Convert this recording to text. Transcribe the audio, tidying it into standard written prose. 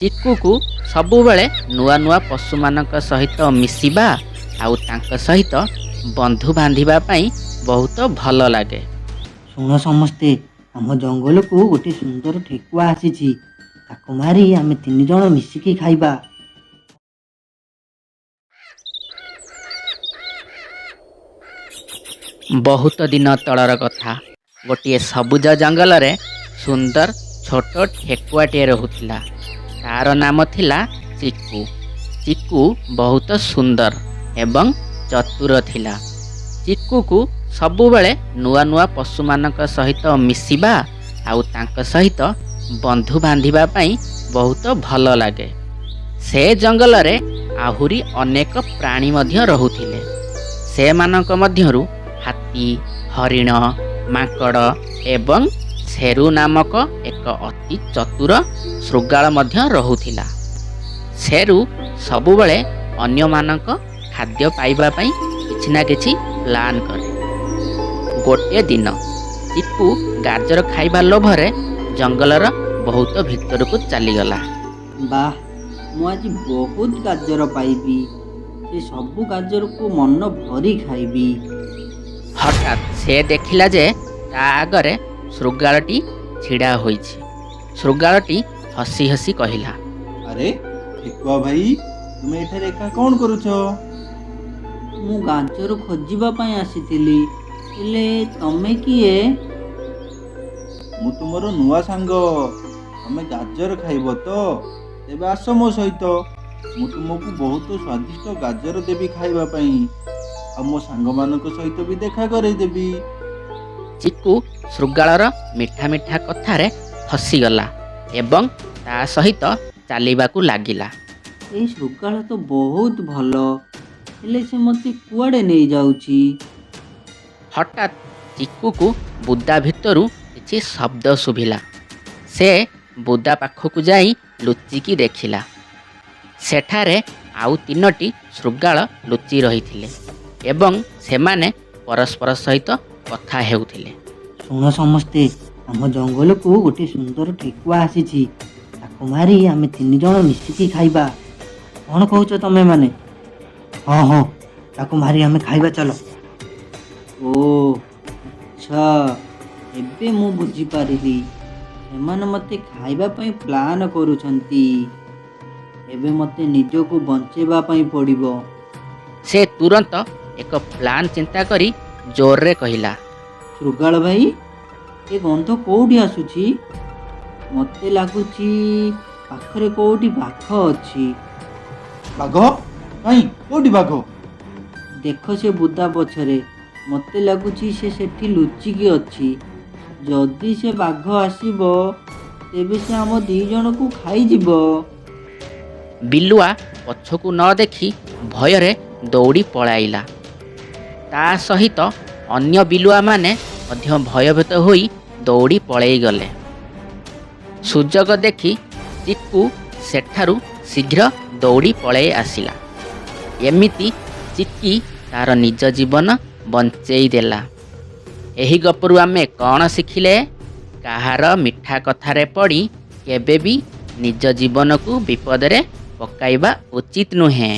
ଚିକୁ କୁ ସବୁବେଳେ ନୂଆ ନୂଆ ପଶୁମାନଙ୍କ ସହିତ ମିଶିବା ଆଉ ତାଙ୍କ ସହିତ ବନ୍ଧୁ ବାନ୍ଧିବା ପାଇଁ ବହୁତ ଭଲ ଲାଗେ। ଶୁଣ ସମସ୍ତେ, ଆମ ଜଙ୍ଗଲକୁ ଗୋଟେ ସୁନ୍ଦର ଠେକୁଆ ଆସିଛି। ତାକୁ ମାରି ଆମେ 3 ଜଣ ମିଶିକି ଖାଇବା। ବହୁତ ଦିନ ତଳର କଥା। ଗୋଟିଏ ସବୁଜ ଜଙ୍ଗଲରେ ସୁନ୍ଦର ଛୋଟ ଠେକୁଆଟିଏ ରହୁଥିଲା। ତାର ନାମ ଥିଲା ଚିକୁ। ଚିକୁ ବହୁତ ସୁନ୍ଦର ଏବଂ ଚତୁର ଥିଲା। ଚିକୁକୁ ସବୁବେଳେ ନୂଆ ନୂଆ ପଶୁମାନଙ୍କ ସହିତ ମିଶିବା ଆଉ ତାଙ୍କ ସହିତ ବନ୍ଧୁ ବାନ୍ଧିବା ପାଇଁ ବହୁତ ଭଲ ଲାଗେ। ସେ ଜଙ୍ଗଲରେ ଆହୁରି ଅନେକ ପ୍ରାଣୀ ମଧ୍ୟ ରହୁଥିଲେ। ସେମାନଙ୍କ ମଧ୍ୟରୁ ହାତୀ, ହରିଣ, ମାଙ୍କଡ଼ ଏବଂ ଶେରୁ ନାମକ ଏକ ଅତି ଚତୁର ଶୃଗାଳ ମଧ୍ୟ ରହୁଥିଲା। ଶେରୁ ସବୁବେଳେ ଅନ୍ୟମାନଙ୍କ ଖାଦ୍ୟ ପାଇବା ପାଇଁ କିଛି ନା କିଛି ପ୍ଲାନ୍ କରେ। ଗୋଟିଏ ଦିନ ଚିକୁ ଗାଜର ଖାଇବା ଲୋଭରେ ଜଙ୍ଗଲର ବହୁତ ଭିତରକୁ ଚାଲିଗଲା। ବାଃ, ମୁଁ ଆଜି ବହୁତ ଗାଜର ପାଇବି। ସେ ସବୁ ଗାଜରକୁ ମନ ଭରି ଖାଇବି। ହଠାତ୍ ସେ ଦେଖିଲା ଯେ ତା ଆଗରେ ଶୃଗାଳଟି ଛିଡ଼ା ହୋଇଛି। ଶୃଗାଳଟି ହସି ହସି କହିଲା, ଆରେ ଠେକୁଆ ଭାଇ, ତୁମେ ଏଠାରେ ଏକା କ'ଣ କରୁଛ? ମୁଁ ଗାଜର ଖୋଜିବା ପାଇଁ ଆସିଥିଲି। ହେଲେ ତମେ କିଏ? ମୁଁ ତୁମର ନୂଆ ସାଙ୍ଗ। ତମେ ଗାଜର ଖାଇବ ତ? ତେବେ ଆସ ମୋ ସହିତ। ମୁଁ ତୁମକୁ ବହୁତ ସ୍ୱାଦିଷ୍ଟ ଗାଜର ଦେବି ଖାଇବା ପାଇଁ। ଆଉ ମୋ ସାଙ୍ଗମାନଙ୍କ ସହିତ ବି ଦେଖା କରେଇଦେବି। ଚିକୁ ଶୃଗାଳର ମିଠା ମିଠା କଥାରେ ହସିଗଲା ଏବଂ ତା ସହିତ ଚାଲିବାକୁ ଲାଗିଲା। ଏଇ ଶୃଗାଳ ତ ବହୁତ ଭଲ। ହେଲେ ସେ ମୋତେ କୁଆଡ଼େ ନେଇଯାଉଛି? ହଠାତ୍ ଚିକୁକୁ ବୁଦା ଭିତରୁ କିଛି ଶବ୍ଦ ଶୁଭିଲା। ସେ ବୁଦା ପାଖକୁ ଯାଇ ଲୁଚିକି ଦେଖିଲା। ସେଠାରେ ଆଉ 3ଟି ଶୃଗାଳ ଲୁଚି ରହିଥିଲେ ଏବଂ ସେମାନେ ପରସ୍ପର ସହିତ କଥା ହେଉଥିଲେ। ଶୁଣ ସମସ୍ତେ, ଆମ ଜଙ୍ଗଲକୁ ଗୋଟେ ସୁନ୍ଦର ଠେକୁଆ ଆସିଛି। ତାକୁ ମାରି ଆମେ 3 ଜଣ ମିଶିକି ଖାଇବା। କ'ଣ କହୁଛ ତମେ ମାନେ? ହଁ ହଁ, ତାକୁ ମାରି ଆମେ ଖାଇବା, ଚାଲ। ଓ ଆଚ୍ଛା, ଏବେ ମୁଁ ବୁଝିପାରିଲି। ସେମାନେ ମୋତେ ଖାଇବା ପାଇଁ ପ୍ଲାନ୍ କରୁଛନ୍ତି। ଏବେ ମୋତେ ନିଜକୁ ବଞ୍ଚେଇବା ପାଇଁ ପଡ଼ିବ। ସେ ତୁରନ୍ତ ଏକ ପ୍ଲାନ୍ ଚିନ୍ତା କରି ଜୋରରେ କହିଲା, ଶୃଗାଳ ଭାଇ, ଏ ଗନ୍ଧ କେଉଁଠି ଆସୁଛି? ମୋତେ ଲାଗୁଛି ପାଖରେ କେଉଁଠି ବାଘ ଅଛି। ବାଘ? କାହିଁ, କୋଉଠି ବାଘ? ଦେଖ ସେ ବୁଦା ପଛରେ। ମୋତେ ଲାଗୁଛି ସେ ସେଠି ଲୁଚିକି ଅଛି। ଯଦି ସେ ବାଘ ଆସିବ, ତେବେ ସେ ଆମ 2 ଜଣକୁ ଖାଇଯିବ। ବିଲୁଆ ପଛକୁ ନ ଦେଖି ଭୟରେ ଦୌଡ଼ି ପଳାଇଲା। ତା ସହିତ ଅନ୍ୟ ବିଲୁଆମାନେ ମଧ୍ୟ ଭୟଭୀତ ହୋଇ ଦୌଡ଼ି ପଳାଇଗଲେ। ସୁଯୋଗ ଦେଖି ଚିକୁ ସେଠାରୁ ଶୀଘ୍ର ଦୌଡ଼ି ପଳାଇ ଆସିଲା। ଏମିତି ଚିକି ତାର ନିଜ ଜୀବନ ବଞ୍ଚେଇ ଦେଲା। ଏହି ଗପରୁ ଆମେ କ'ଣ ଶିଖିଲେ? କାହାର ମିଠା କଥାରେ ପଡ଼ି କେବେ ବି ନିଜ ଜୀବନକୁ ବିପଦରେ ପକାଇବା ଉଚିତ ନୁହେଁ।